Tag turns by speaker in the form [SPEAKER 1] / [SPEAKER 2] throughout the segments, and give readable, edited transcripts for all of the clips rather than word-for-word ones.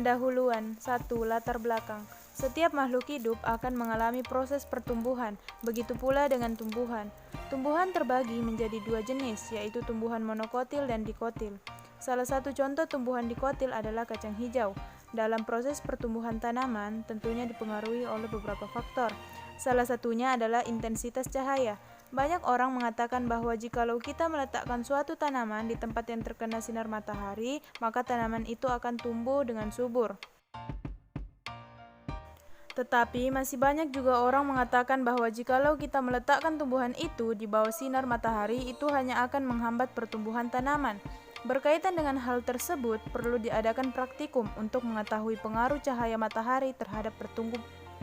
[SPEAKER 1] Pendahuluan 1. Latar belakang. Setiap makhluk hidup akan mengalami proses pertumbuhan, begitu pula dengan tumbuhan. Tumbuhan terbagi menjadi dua jenis, yaitu tumbuhan monokotil dan dikotil. Salah satu contoh tumbuhan dikotil adalah kacang hijau. Dalam proses pertumbuhan tanaman, tentunya dipengaruhi oleh beberapa faktor. Salah satunya adalah intensitas cahaya. Banyak orang mengatakan bahwa jikalau kita meletakkan suatu tanaman di tempat yang terkena sinar matahari, maka tanaman itu akan tumbuh dengan subur. Tetapi masih banyak juga orang mengatakan bahwa jikalau kita meletakkan tumbuhan itu di bawah sinar matahari, itu hanya akan menghambat pertumbuhan tanaman. Berkaitan dengan hal tersebut, perlu diadakan praktikum untuk mengetahui pengaruh cahaya matahari terhadap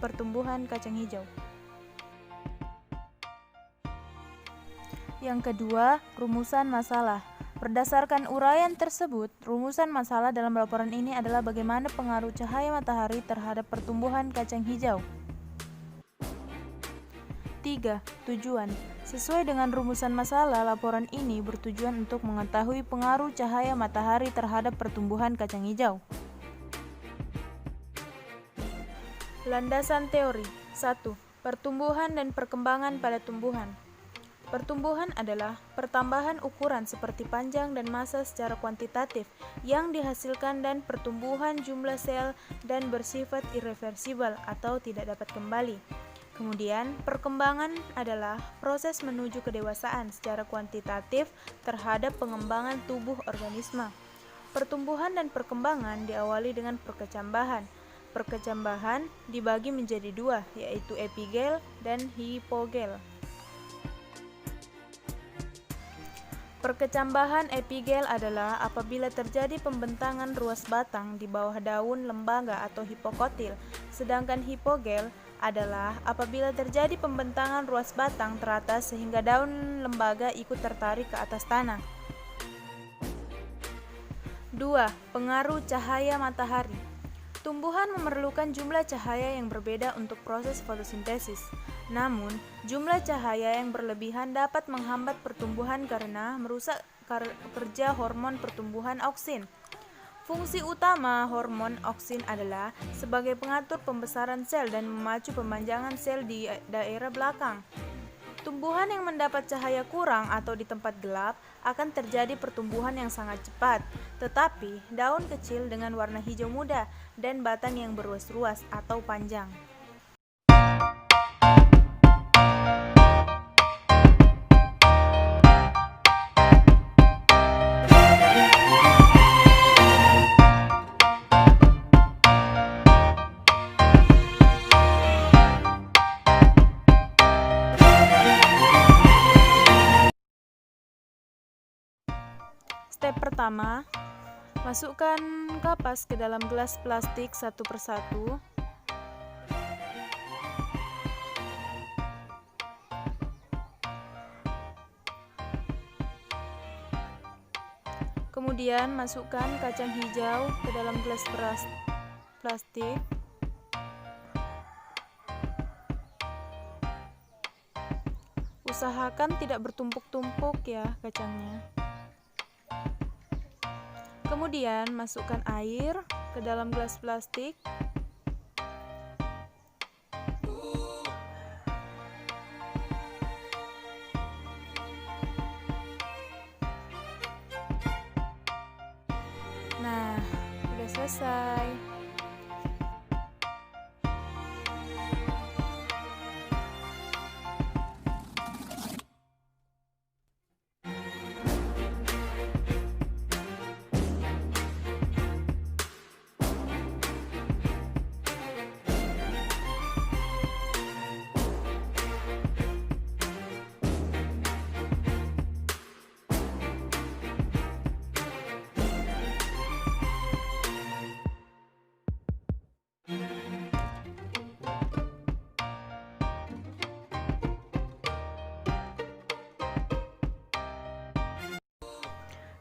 [SPEAKER 1] pertumbuhan kacang hijau. Yang kedua, rumusan masalah. Berdasarkan uraian tersebut, rumusan masalah dalam laporan ini adalah bagaimana pengaruh cahaya matahari terhadap pertumbuhan kacang hijau. 3. Tujuan. Sesuai dengan rumusan masalah, laporan ini bertujuan untuk mengetahui pengaruh cahaya matahari terhadap pertumbuhan kacang hijau. Landasan teori. 1. Pertumbuhan dan perkembangan pada tumbuhan. Pertumbuhan adalah pertambahan ukuran seperti panjang dan massa secara kuantitatif yang dihasilkan dan pertumbuhan jumlah sel dan bersifat irreversibel atau tidak dapat kembali. Kemudian, perkembangan adalah proses menuju kedewasaan secara kuantitatif terhadap pengembangan tubuh organisme. Pertumbuhan dan perkembangan diawali dengan perkecambahan. Perkecambahan dibagi menjadi dua, yaitu epigel dan hipogel. Perkecambahan epigel adalah apabila terjadi pembentangan ruas batang di bawah daun lembaga atau hipokotil, sedangkan hipogel adalah apabila terjadi pembentangan ruas batang teratas sehingga daun lembaga ikut tertarik ke atas tanah. 2. Pengaruh cahaya matahari. Tumbuhan memerlukan jumlah cahaya yang berbeda untuk proses fotosintesis. Namun, jumlah cahaya yang berlebihan dapat menghambat pertumbuhan karena merusak kerja hormon pertumbuhan auksin. Fungsi utama hormon auksin adalah sebagai pengatur pembesaran sel dan memacu pemanjangan sel di daerah belakang. Tumbuhan yang mendapat cahaya kurang atau di tempat gelap akan terjadi pertumbuhan yang sangat cepat, tetapi daun kecil dengan warna hijau muda dan batang yang berruas-ruas atau panjang. Step pertama, masukkan kapas ke dalam gelas plastik satu persatu. Kemudian masukkan kacang hijau ke dalam gelas plastik. Usahakan tidak bertumpuk-tumpuk ya kacangnya. Kemudian masukkan air ke dalam gelas plastik. Nah, udah selesai.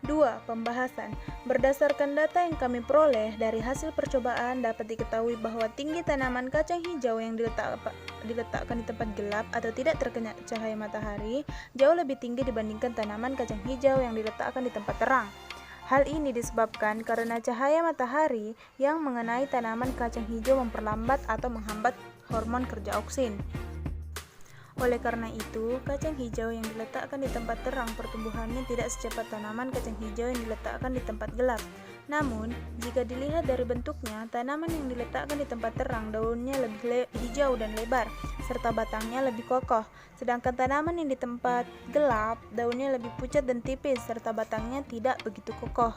[SPEAKER 1] Dua, pembahasan. Berdasarkan data yang kami peroleh dari hasil percobaan, dapat diketahui bahwa tinggi tanaman kacang hijau yang diletakkan di tempat gelap atau tidak terkena cahaya matahari jauh lebih tinggi dibandingkan tanaman kacang hijau yang diletakkan di tempat terang. Hal ini disebabkan karena cahaya matahari yang mengenai tanaman kacang hijau memperlambat atau menghambat hormon kerja auksin. Oleh karena itu, kacang hijau yang diletakkan di tempat terang pertumbuhannya tidak secepat tanaman kacang hijau yang diletakkan di tempat gelap. Namun, jika dilihat dari bentuknya, tanaman yang diletakkan di tempat terang daunnya lebih hijau dan lebar, serta batangnya lebih kokoh. Sedangkan tanaman yang di tempat gelap, daunnya lebih pucat dan tipis, serta batangnya tidak begitu kokoh.